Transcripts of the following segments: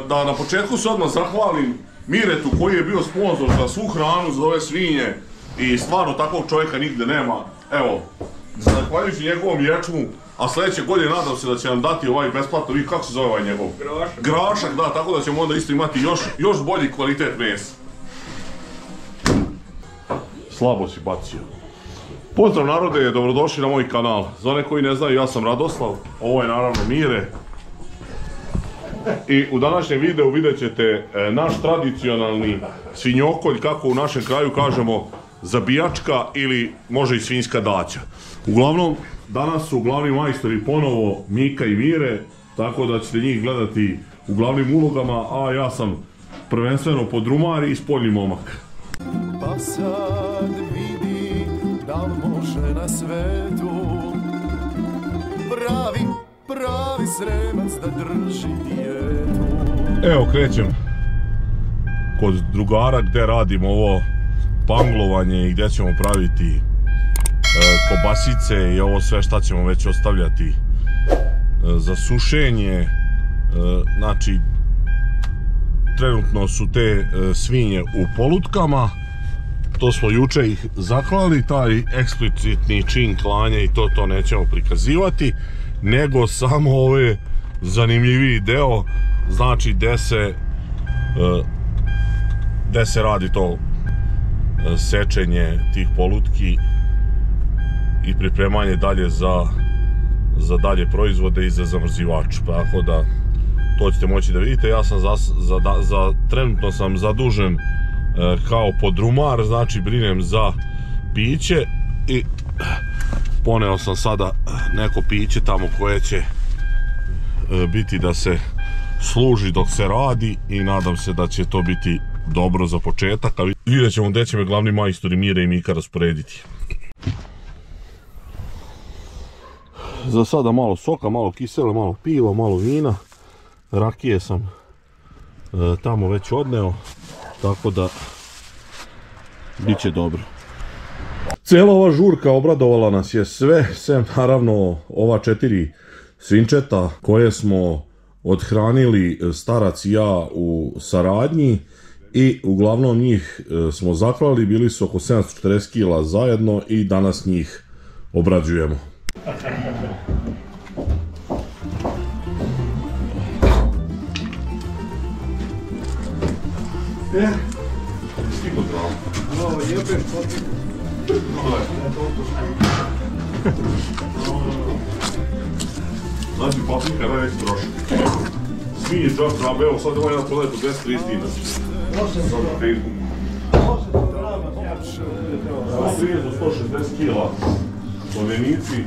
Da na početku se odmah zahvalim Miretu koji je bio sponzor za svu hranu, za ove svinje i stvarno takvog čovjeka nigde nema. Evo, zahvaljujući njegovom ječmu, a sljedeće godine nadam se da će nam dati ovaj besplatno, vi kako se zove ovaj njegov? Grašak. Grašak, da, tako da ćemo onda isto imati još bolji kvalitet mesa. Slabo si bacio. Pozdrav narode, dobrodošli na moj kanal. Za one koji ne znaju, ja sam Radoslav, ovo je naravno Mire. I u današnjem videu vidjet ćete naš tradicionalni svinjokolj, kako u našem kraju kažemo zabijačka ili može i svinjska daća. Uglavnom, danas su glavni majstori ponovo Mika i Mire, tako da ćete njih gledati u glavnim ulogama, a ja sam prvenstveno podrumar i spoljni momak. Pa sad vidi da li može na svetu pravi sremac da drži dijetu. Evo krećem kod drugara gdje radimo ovo panglovanje i gdje ćemo praviti kobasice i ovo sve šta ćemo već ostavljati za sušenje. Znači, trenutno su te svinje u polutkama, to smo juče ih zaklali, taj eksplicitni čin klanja i to nećemo prikazivati, nego samo ove zanimljiviji deo, znači gde se radi to sečenje tih polutki i pripremanje dalje za dalje proizvode i za zamrzivač, tako da to ćete moći da vidite. Ja sam trenutno sam zadužen kao podrumar, znači brinem za piće i poneo sam sada neko piće tamo koje će biti da se služi dok se radi i nadam se da će to biti dobro za početak, a vidjet ćemo gdje će me glavni majstori Mire i Mika rasporediti. Za sada malo soka, malo kisele, malo piva, malo vina, rakije sam tamo već odneo, tako da bit će dobro. Cijela ova žurka obradovala nas je sve, sem naravno ova 4 svinčeta koje smo odhranili starac i ja u saradnji i uglavnom njih smo zaklali, bili su oko 740 kila zajedno i danas njih obrađujemo. Stigo zdravo. Ovo jebem popit. Znači paprika je najveći trošak. Svinje džak zdravo, evo sad ovaj jedan prodaje po 230 dinara. Svinje za 160 kila. Slovenici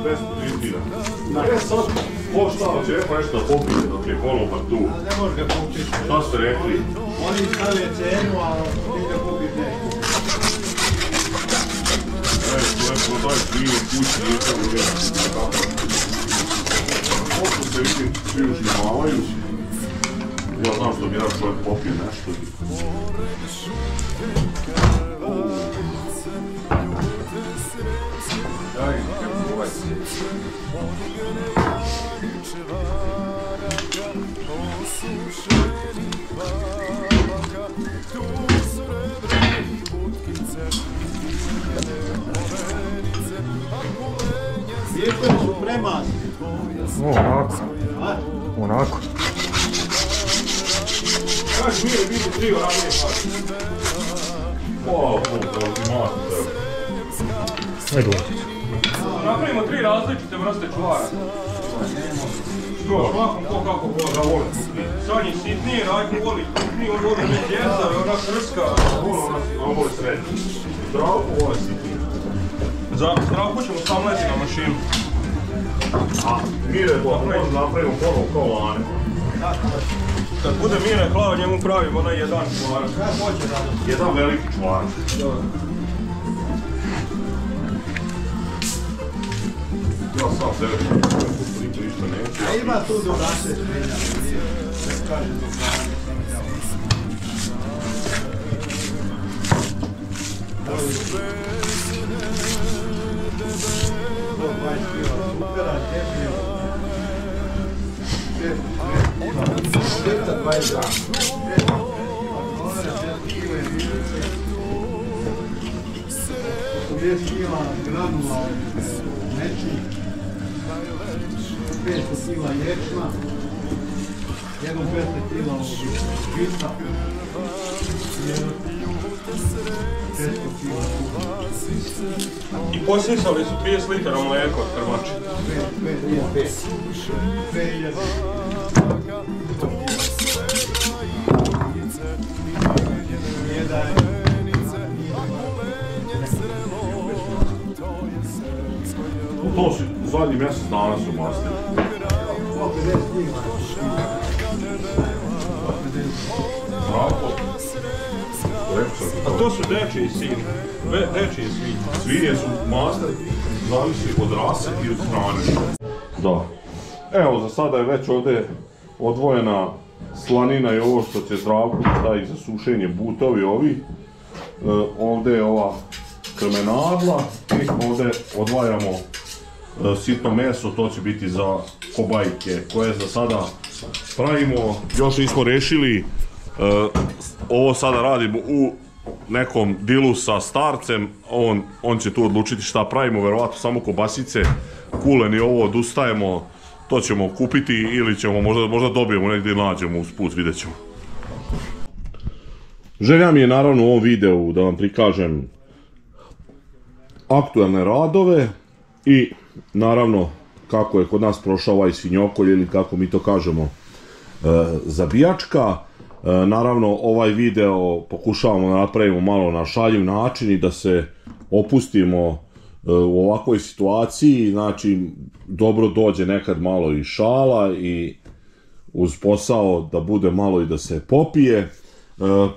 230 dinara. E sad, ko šta će nešto da popite dok je konobar tu? Ne može ga popiti. Šta ste rekli? Oni stave cenu, a ti ga popiti ne. To je prodaj svinje kući, nije to uvijek. Ovo se vidim, svi uživavaju. Ja znam što mi jedan čovjek popije nešto. Lijepo su premazli. Onako. Kaži mi je biti 3 ranije kaži. Hvala Bogu, da ti mati tebe. Ne gledajte. Napravimo 3 različite vrste čuvara. Svakom ko kako ga voli. Sanji sitniji, Rajko voli krupniji, on voli medjezar, ona krska. On voli srednji. Zdravko voli sitniji. Za zdravko ćemo samleti na mašinu. A Mire napravimo ponovo kao lane. Kad bude Mire hlao, njemu pravimo onaj jedan čuvarak. Jedan veliki čuvarak. Ja sam sebe priče ništa neću. A ima tu do naše svinja. Ne kaže do hrane. Kila granula meči, 500 kila ječma, 1,5 kila žita, 400 kila kuha. I posisali su 30 litara mlijeka od krmače. 5,000. To su zadnji mjesec dana su mastili. Bravo. A to su dečiji sin. Dečiji svinje. Svinje su mastili, zavisi od rase i od hrane. Da. Evo, za sada je već ovdje odvojena slanina i ovo što će Zdravku staviti za sušenje, butovi ovi. Ovdje je ova krmenadla i ovdje odvajamo sitno meso, to će biti za kobajke koje za sada pravimo. Još nismo rešili, ovo sada radimo u nekom dilu sa starcem, on će tu odlučiti šta pravimo, verovatno samo kobasice, kulen i ovo odustajemo, to ćemo kupiti ili ćemo možda dobijemo negdje i nađemo usput, vidjet ćemo. Želja mi je naravno u ovom videu da vam prikažem aktualne radove i naravno kako je kod nas prošao ovaj svinjokolj ili kako mi to kažemo zabijačka. Naravno ovaj video pokušavamo da napravimo malo na šaljiv način i da se opustimo u ovakvoj situaciji, znači dobro dođe nekad malo i šala i uz posao da bude malo i da se popije.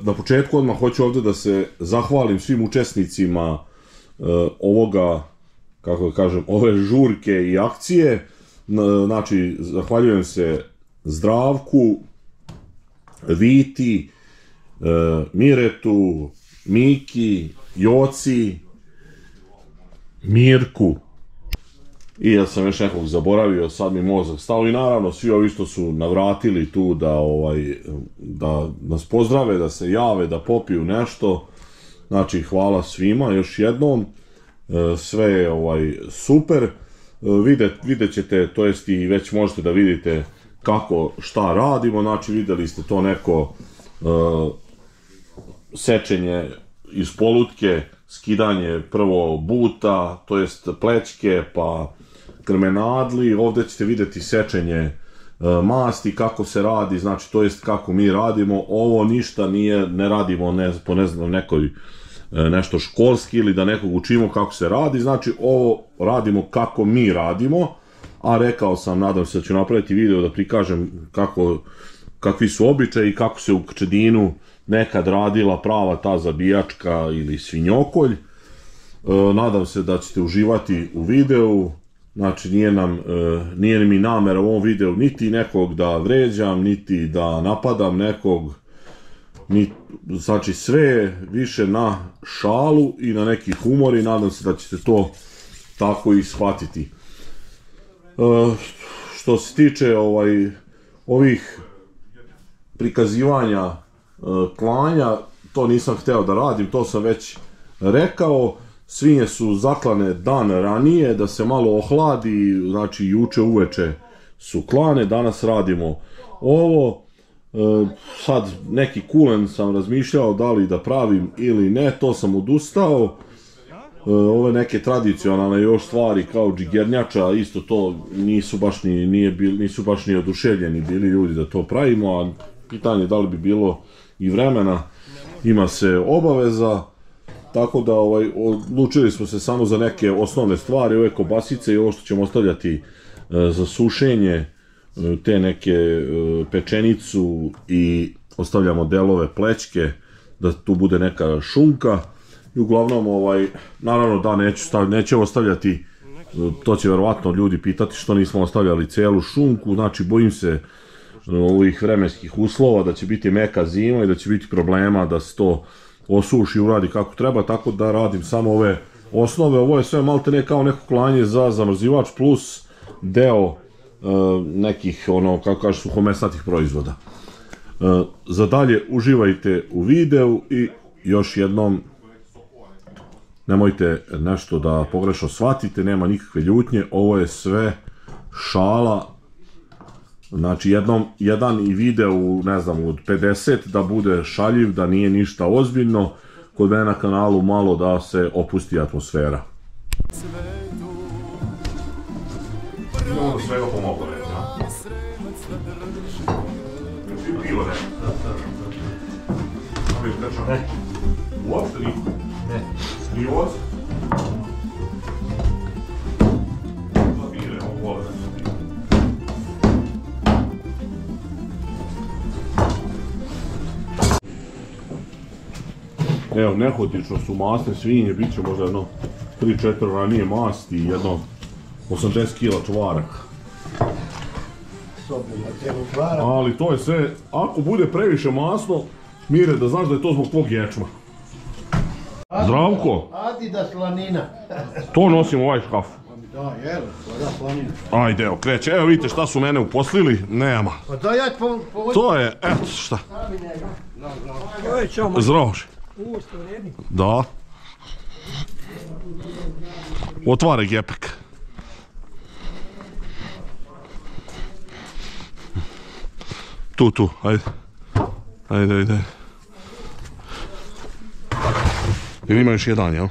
Na početku odmah hoću ovdje da se zahvalim svim učesnicima ovoga, kako da kažem, ove žurke i akcije. Znači, zahvaljujem se Zdravku, Viti, Miretu, Miki, Joci, Mirku. I ja sam još nekog zaboravio, sad mi mozak stao i naravno svi ovi što su navratili tu da nas pozdrave, da se jave, da popiju nešto. Znači, hvala svima još jednom. Sve je super. Vidjet ćete, to jest i već možete da vidite kako, šta radimo. Znači, vidjeli ste to neko sečenje iz polutke, skidanje prvo buta, to jest plećke, pa krmenadli. Ovdje ćete vidjeti sečenje masti, kako se radi, znači to jest kako mi radimo. Ovo ništa ne radimo po ne znam nekoj nešto školski ili da nekog učimo kako se radi, znači ovo radimo kako mi radimo, a rekao sam, nadam se da ću napraviti video da prikažem kakvi su običaji i kako se u Krčedinu nekad radila prava ta zabijačka ili svinjokolj. Nadam se da ćete uživati u videu. Znači nije mi namera u ovom videu niti nekog da vređam, niti da napadam nekog, znači sve više na šalu i na neki humor i nadam se da ćete to tako i shvatiti. Što se tiče ovih prikazivanja klanja, to nisam hteo da radim, to sam već rekao. Svinje su zaklane dan ranije, da se malo ohladi, znači juče uveče su klane, danas radimo ovo. Sad neki kulen sam razmišljao da li da pravim ili ne, to sam odustao. Ove neke tradicionalne još stvari kao džigernjača, isto to nisu baš ni oduševljeni bili ljudi da to pravimo, a pitanje da li bi bilo i vremena, ima se obaveza. Tako da odlučili smo se samo za neke osnovne stvari, ove kobasice i ovo što ćemo ostavljati za sušenje, te neke pečenicu i ostavljamo delove plećke, da tu bude neka šunka. I uglavnom, naravno da nećemo ostavljati, to će verovatno ljudi pitati što nismo ostavljali celu šunku, znači bojim se ovih vremenskih uslova da će biti meka zima i da će biti problema da se to osuši i uradi kako treba, tako da radim samo ove osnove. Ovo je sve malte ne kao neko klanje za zamrzivač plus deo nekih, ono, kako kaže, suhomesnatih proizvoda. Za dalje uživajte u videu i još jednom nemojte nešto da pogrešno shvatite, nema nikakve ljutnje, ovo je sve šala. Znači jedan i video, ne znam, od 50 da bude šaljiv, da nije ništa ozbiljno, kod mene na kanalu malo da se opusti atmosfera. Imamo svega pomoglo, ja? Svi pivo, ne? Ne. Uopšte niko? Ne. Ni oz? Zapire, ovo vole. Evo, nehotično su masne svinje, bit će možda jedno 3-4 ranije masti i jedno 80 kila čvaraka. Ali to je sve, ako bude previše masno, Mire, da znaš da je to zbog tvog ječma. Zdravko! Adi da slanina. To nosim u ovaj škaf. Da, jel, da slanina. Ajde, evo, kreće. Evo vidite šta su mene uposlili, nema. Pa da ja To je, eto šta. Zdravo. Da. Otvaraj gepek. Tu, ajde. Ajde. Ili ima još jedan, jel?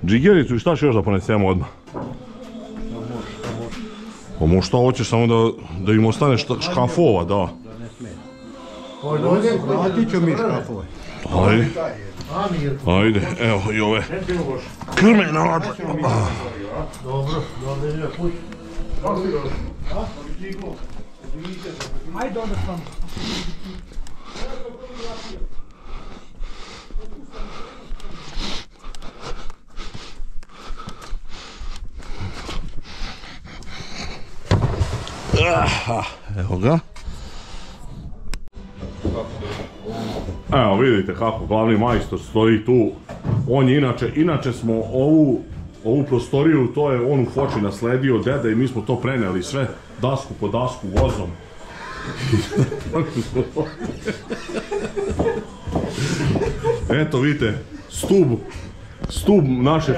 Džigericu i šta će još da ponesemo odmah? Pa možda šta hoćeš, samo da im ostane škafova, da. Vratit ću mi škafove. Ajde, evo i ove krme nade. Dobro, dobro, puć. Ajde onda sam. Evo ga. Evo vidite kako glavni majstor stoji tu. On je inače smo ovu prostoriju, to je on u Foči nasledio deda i mi smo to preneli sve dasku po dasku vozom. Eto vidite, stub naše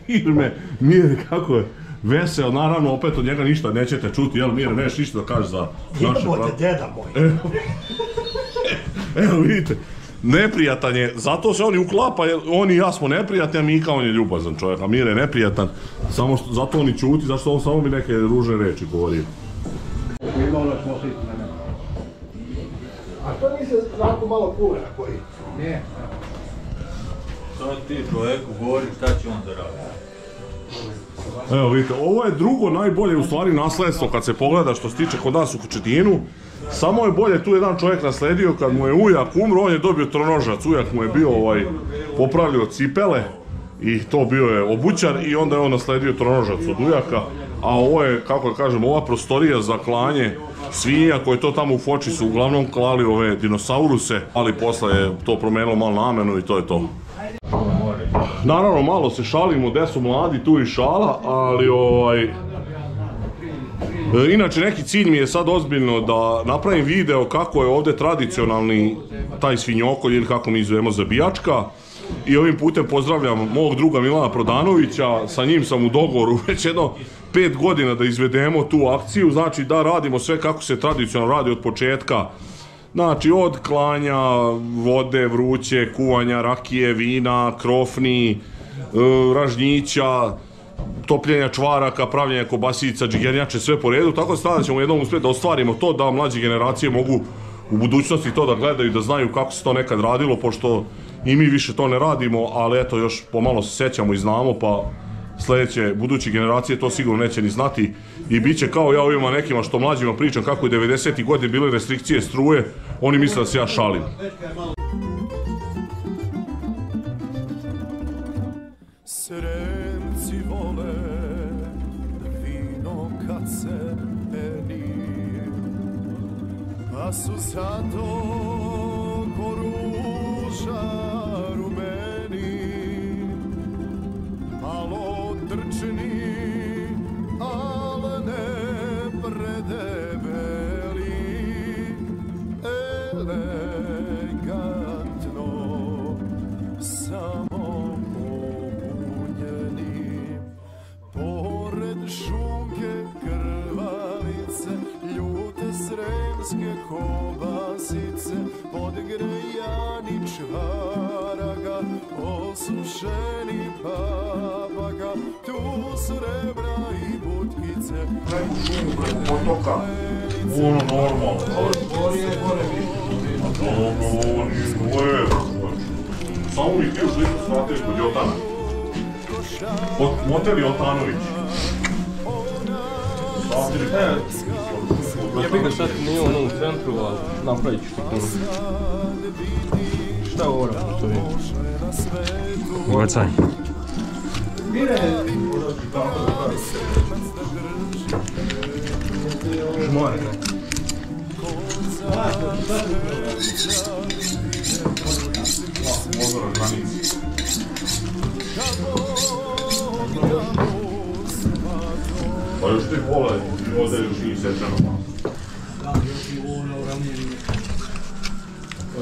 firme, Mire kako je veseo, naravno opet od njega ništa nećete čuti, jel Mire, neš ništa da kaže za naše... Jebote, deda moj! Evo vidite, neprijatan je, zato se on i uklapa, jer on i ja smo neprijatni, a Mika on je ljubazan čovjek, a Mire je neprijatan, samo što, zato on i čuti, zašto on samo mi neke ružne reči govori. A što nisi znako malo kura koji? Ne. Sad ti čovjeku govori šta će on da radi. Evo vidite, ovo je drugo najbolje u stvari nasledstvo kad se pogleda što se tiče kod nas u Kočetinu. Samo je bolje tu jedan čovjek nasledio kad mu je ujak umro, on je dobio tronožac, ujak mu je bio popravljao cipele i to bio je obućar i onda je on nasledio tronožac od ujaka. A ovo je, kako da kažem, ova prostorija za klanje svinja koje to tamo u Foči su uglavnom klali ove dinosauruse, ali posle je to promenilo malo namenu i to je to. Naravno, malo se šalimo, gde su mladi, tu i šala, ali inače neki cilj mi je sad ozbiljno da napravim video kako je ovdje tradicionalni taj svinjokolj ili kako mi zovemo zabijačka. I ovim putem pozdravljam mog druga Milana Prodanovića, sa njim sam u dogovoru već jedno 5 godina da izvedemo tu akciju, znači da radimo sve kako se tradicionalno radi od početka. Znači od klanja vode, vruće, kuvanja, rakije, vina, krofni, ražnjića, topljenja čvaraka, pravljenja kobasica, džigernjače, sve po redu, tako da ćemo jednom uspjeti da ostvarimo to, da mlađe generacije mogu u budućnosti to da gledaju, da znaju kako se to nekad radilo, pošto i mi više to ne radimo, ali eto još pomalo se sećamo i znamo, pa sljedeće, buduće generacije to sigurno neće ni znati i bit će kao ja ovima nekima što mlađima pričam kako je 90. godine bile restrikcije struje, oni misle da se ja šalim. Sremci vole crveni, pa su zato ko ruža rumeni, malo trčni, al ne predebeli, elegantno, samo pobunjeni. Pored šunke krvavice, ljute sremske kobasice, pod grejani čvaraga, osušeni papaga, tu srebra i butkice. Neku šumu preko potoka, ono normalno. Ovo je gore više. Dobro, ovo nije lepo. Samo mi htio sliku shvatili kod Jotana. Motel Jotanović. Shvatili kod Ja bih ga sad nije ono u centru, ali napravit ću to puno. Šta ovo moram što vidim? Gocaj. Žmore. Mozora granici. Pa još ti vole, ovdje još nije sečeno.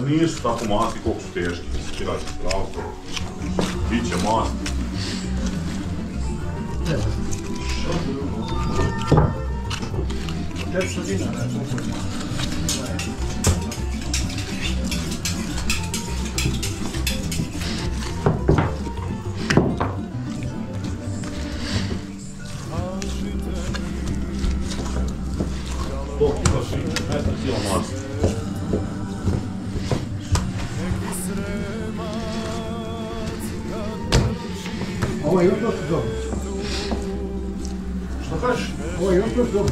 Nisu tako masti koliko su teški, skirati pravko. Biće masti. To kila si, metar kila masti. Ovo je još dosta dobro. Šta kažeš? Ovo je još dosta dobro.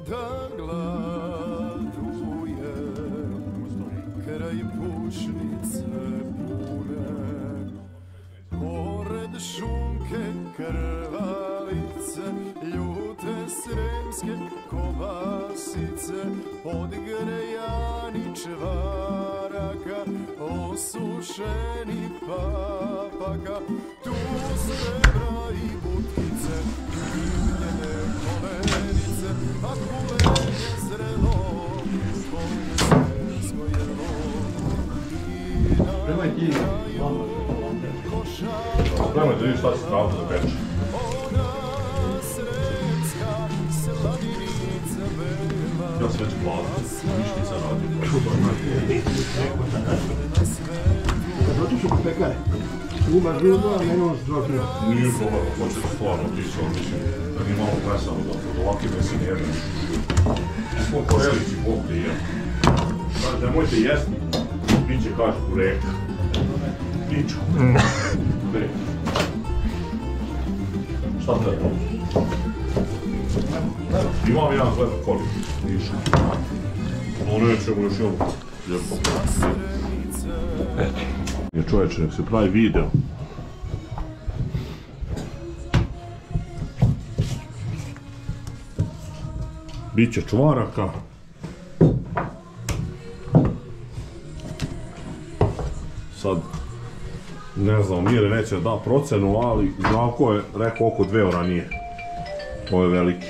Da gladuje kraj pušnice pune, pored šunke krvavice, ljute sremske kobasice, od grejani čvaraka, osušeni papaka, tu srebra i butkice, ljubljene kolenice, a kulenje zrelo, koncersko jelo. Prema ti, mama. Spremaj da vidiš šta se trava za peče. Ja sam već plavan, višnica radi. Kad otišu kod pekare, umaš bilo, a ne noš džokira. Nije problem, hoće da stvarno opisao, mislim, da nije malo presano da ovakve mesi ne jedem. Koliko veliki bog da jem. Znači, nemojte jesti, bit će, kaže, kureka. Pička. Kureka. Šta te je to? Imam jedan hleb kolik, više. No nećemo još jedno. Lijepo. Je čovječe, nek se pravi video. Biće čvaraka. Sad, ne znam, Mire neće da procenu, ali Zdravko je rekao oko 2 ranije. Ovo je veliki.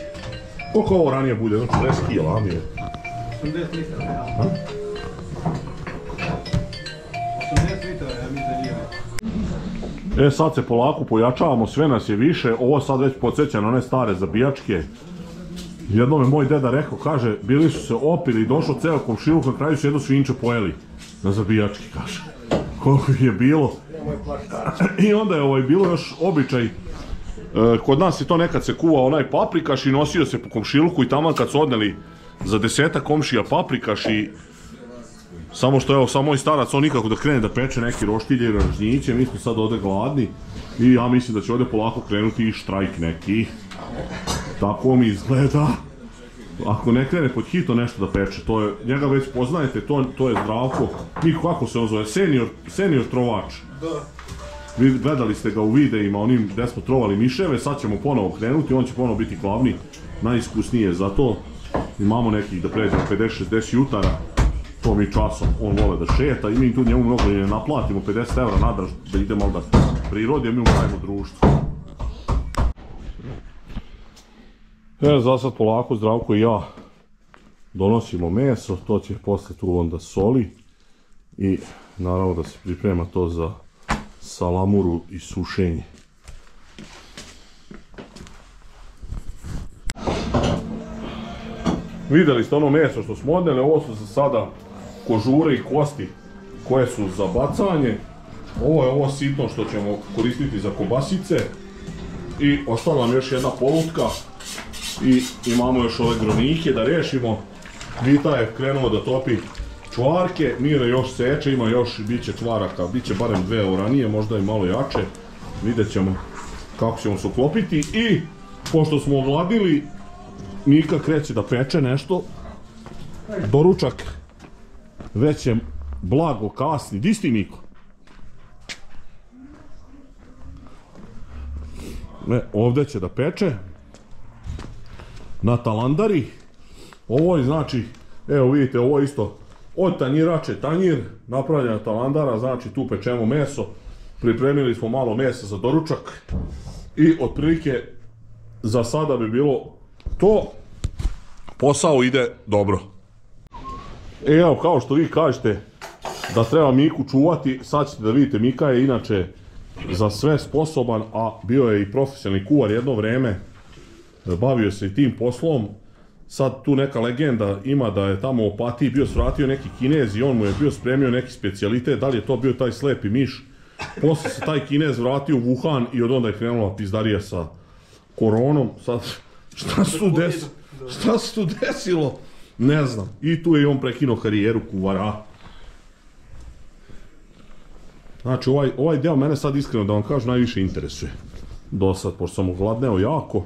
Koliko ovo ranije bude? 40 kila, a Mire? 80 litara, ja. 80 litara, ja mi da nije. Sad se polako pojačavamo, sve nas je više, ovo sad već podsjeća na one stare zabijačke. Jednom je moj deda rekao, kaže, bili su se opili i došao ceo komšiluk, na kraju su jedno svinče pojeli na zabijački, kaže. Koliko je bilo. I onda je bilo još običaj, kod nas je to nekad se kuva onaj paprikaš i nosio se po komšiluku i taman kad su odneli za 10 komšija paprikaš i samo što evo, samo moj starac, on nikako da krene da peče neki roštilje i ražnjiće, mi smo sad ovdje gladni i ja mislim da će ovdje polako krenuti i štrajk neki. Tako mi izgleda. ako ne krene pod hito nešto da peče, to je, njega već poznajete, to je Zdravko, kako se on zove, senior trovač. Da. Vi gledali ste ga u videima, onim gdje smo trovali miševe, sad ćemo ponovo krenuti, on će ponovo biti glavni, najiskusnije za to. Imamo nekih da pređemo 50-60 jutara, to mi časom, on vole da šeta i mi tu njemu mnogo ne naplatimo, 50 € nadraž da idemo da prirodi, a mi upravimo društvo. Za sad polako Zdravko i ja donosimo meso, to će posle tu onda soli i naravno da se priprema to za salamuru i sušenje. Vidjeli ste ono meso što smo odneli, ovo su za sada kožure i kosti koje su za bacanje. Ovo je ovo sitno što ćemo koristiti za kobasice i ostala nam još jedna polutka i imamo još ove gronike da rešimo. Vita je krenuo da topi čvarke, Mire još seče, ima još, bit će čvaraka, bit će barem 2 ranije, možda i malo jače. Vidjet ćemo kako ćemo se uklopiti i pošto smo ogladili, Mika kreće da peče nešto. Doručak već je blago kasni. Di si ti, Miko? Ovdje će da peče na talandari. Ovo je znači, evo vidite, ovo je isto od tanjirače tanjir, napravljena talandara, znači tu pečemo meso. Pripremili smo malo mesa za doručak i otprilike za sada bi bilo to. Posao ide dobro. Evo, kao što vi kažete da treba Miku čuvati, sad ćete da vidite, Mika je inače za sve sposoban, a bio je i profesionalni kuvar jedno vreme, bavio se i tim poslom. Sad tu neka legenda ima da je tamo u Opatiji bio svratio neki Kinez i on mu je bio spremio neki specijalitet, da li je to bio taj slepi miš. Posle se taj Kinez vratio u Wuhan i od onda je krenula pizdarija sa koronom. Sad, šta se tu desilo? Ne znam. I tu je on prekinuo karijeru kuvara. Znači, ovaj deo mene sad iskreno da vam kažem najviše interesuje. Do sad, pošto sam ogladneo jako,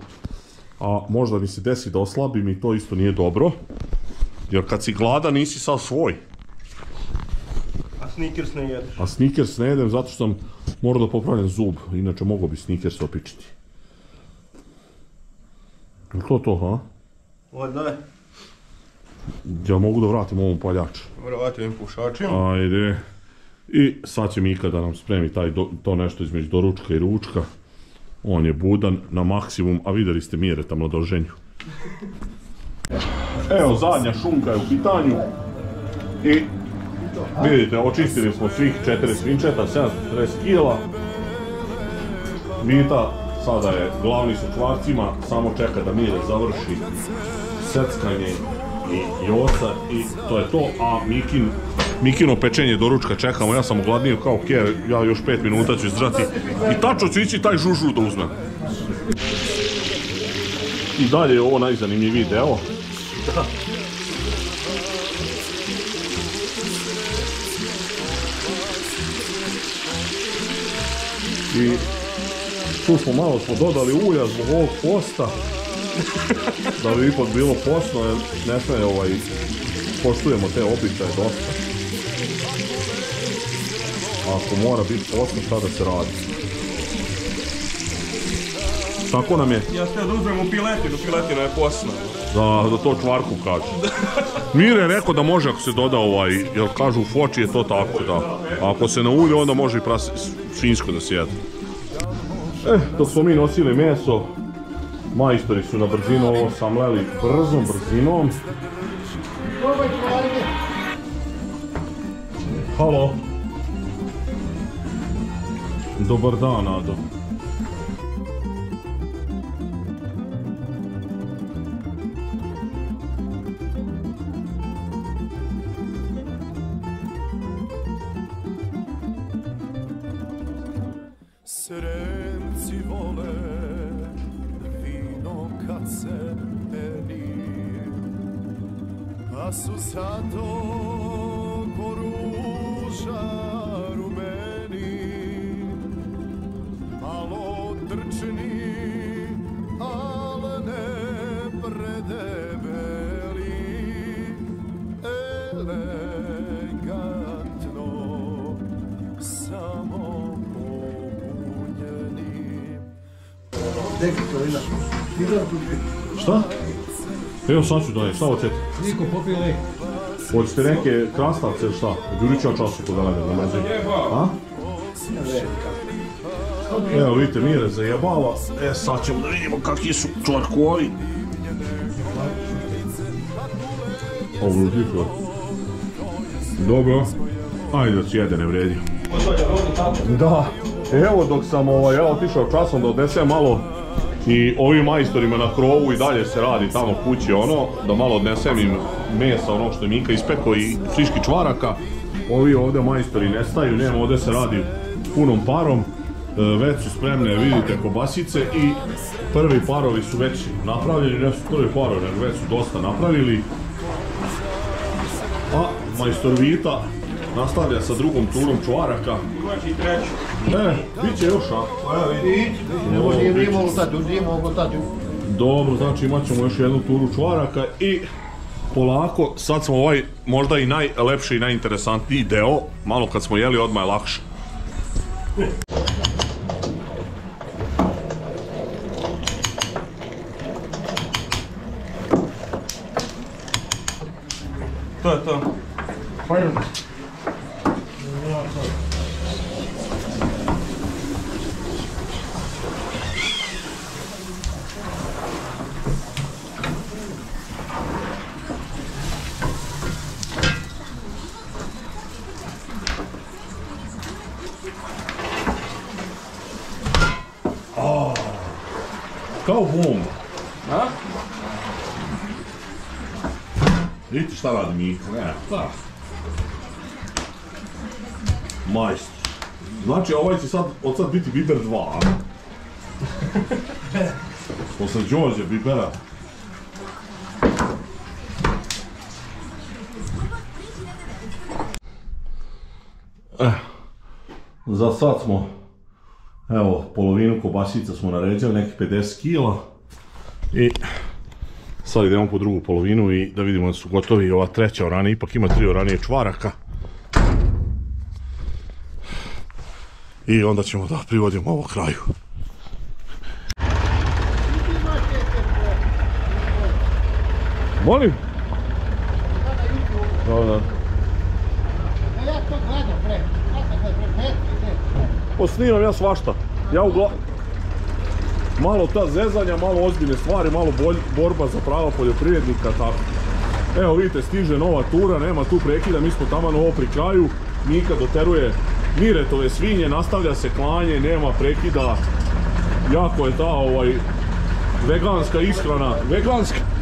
a možda mi se desi da oslabim i to isto nije dobro. Jer kad si gladan nisi sad svoj. A Snickers ne jedeš? A Snickers ne jedem zato što sam morao da popravljam zub. Inače mogao bi Snickers opičiti. Je li to, ha? O, daj. Ja mogu da vratim ovom paljaču. Vratim pušačima. Ajde. I sad će Mika da nam spremi to nešto između doručka i ručka. On je budan na maksimum, a vidjeli ste Mireta mladoženju. Evo, zadnja šunka je u pitanju. I vidite, očistili smo svih 4 svinčeta, 740 kila. Vita sada je glavni sa čvarcima, samo čeka da Mire završi seckanje i josa i to je to, a Mikino pečenje doručka čekamo, ja sam ogladnio kao kjer, ja još 5 minuta ću izdrati i tačno ću ići taj žužu da uzmem. I dalje je ovo najzanimljiviji deo. I tu smo malo dodali ulja zbog ovog posta. Da bi ipak bilo postno, jer ne sme poštujemo te običaje dosta. Ako mora biti postno, šta da se radi? Tako nam je. Ja ste da uzmem u piletinu, piletina je postna. Da to čvarku kaže. Mire je rekao da može ako se doda jer kažu u foči je to tako, da. A ako se na ulje, onda može i svinjsko da se jede. Dok smo mi nosili meso, majstori su na brzinu ovo samleli brzom brzinom. Halo. Dobar dan, Ado. Sremci vole vino kad se peni, a su zato koruža rumeni, malo drčni, ale ne predebeli. Neki to ina. Šta? Evo sad ću donijeti, šta hoćete? Niko popio nek. Hoćete neke krastavce ili šta? Đurića času kod Elene na mezi. A? Evo vidite, Mire zajebava. Sad ćemo da vidimo kakvi su čvarkovi. Ovo je tiho. Dobro. Ajde da sjede, ne vredi. Da. Evo dok sam otišao časom da odnesem malo i ovim majstorima na krovu i dalje se radi tamo kući da malo odnesem im mesa onog što je Mika ispekao i friški čvaraka. Ovi ovdje majstori ne staju, nema, ovdje se radi punom parom. Već su spremne, vidite, kobasice i prvi parovi su već napravljeni, ne su prvi parovi, nego već su dosta napravili. A majstor Vita nastavlja sa drugom turom čvaraka. Imaš i treću. Bit će još, a? Nije mogu stati. Dobro, znači imat ćemo još jednu turu čvaraka i polako, sad smo možda i najlepši i najinteresantniji deo, malo kad smo jeli odmah je lakše. To je to. Kao bomba. A? Vidite šta radi Mika, šta? Majstor. Znači ovaj će od sad biti biber 2, a? Posle Đorđe bibera. Za sad smo, evo, polovinu kobasica smo naređali, nekih 50 kila. I sad idemo po drugu polovinu i da vidimo da su gotovi ova treća orana, ipak ima 3 oranije čvaraka. I onda ćemo da privodimo ovo kraju. Molim? Da. Posnimam ja svašta. Malo ta zezanja, malo ozbiljne stvari, malo borba za prava poljoprivrednika, tako. Evo vidite, stiže nova tura, nema tu prekida, mi smo tamo ovo pri kraju. Mika doteruje Miretove svinje, nastavlja se klanje, nema prekida. Jako je ta veganska ishrana,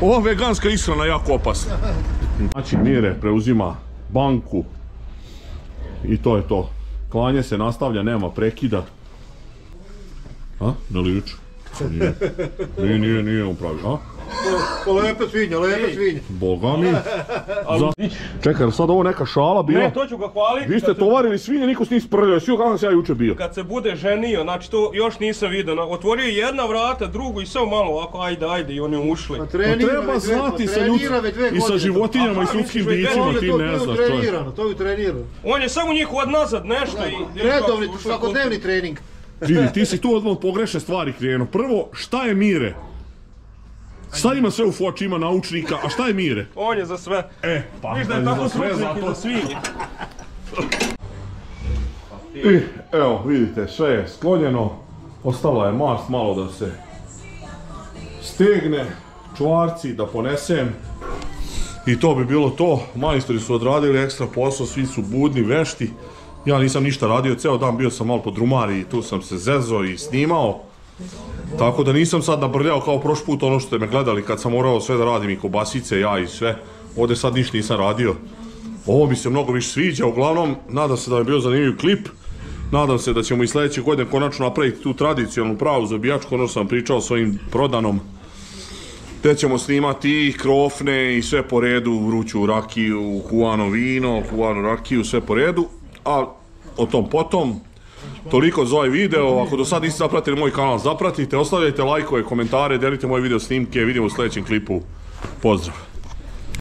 ova veganska ishrana jako opasna. Znači Mire preuzima banku i to je to. Klanje se nastavlja, nema prekida. A? Ne li juče? Nije on pravi, a? Lepe svinje. Boga mi. Čekaj, sad ovo neka šala bila? Ne, to ću ga hvaliti. Vi ste tovarili svinje, niko s njih sprljao, svi kako sam ja juče bio. Kad se bude ženio, znači to još nisam vidio, otvorio jedna vrata, drugu i sve malo ovako, ajde, i oni ušli. Treba znati i sa životinjama i s ljudskim bićima, ti ne znaš čovjek. To je trenirano. On je samo njih odnazad nešto i... Redovni, svakodnevni trening. Vidi, ti si tu odmah pogrešne stvari krenuo. Prvo, šta je Mire? Šta ima sve u foči, ima naučnika, a šta je Mire? On je za sve. Pa viš da je tako stručnjak i za svinje. I evo, vidite, sve je sklonjeno. Ostala je mast malo da se stegne, čvarci da ponesem. I to bi bilo to. Majstori su odradili ekstra posao, svi su budni, vešti. Ja nisam ništa radio, ceo dan bio sam malo po drumari i tu sam se zezao i snimao. Tako da nisam sad nabrljao kao prošli put ono što ste me gledali kad sam morao sve da radim i kobasice, ja i sve. Ovdje sad ništa nisam radio. Ovo mi se mnogo više sviđa, uglavnom nadam se da je bio zanimljiv klip. Nadam se da ćemo i sljedeće godine konačno napraviti tu tradicionalnu pravu zabijačku, ono što sam pričao s ovim prodanom. Te ćemo snimati i krofne i sve po redu, vruću rakiju, kuvano vino, kuvanu rakiju, sve po redu. A o tom potom. Toliko za ovaj video, ako do sad niste zapratili moj kanal, zapratite, ostavljajte lajkove, komentare, delite moje video snimke, vidimo u sljedećem klipu. Pozdrav!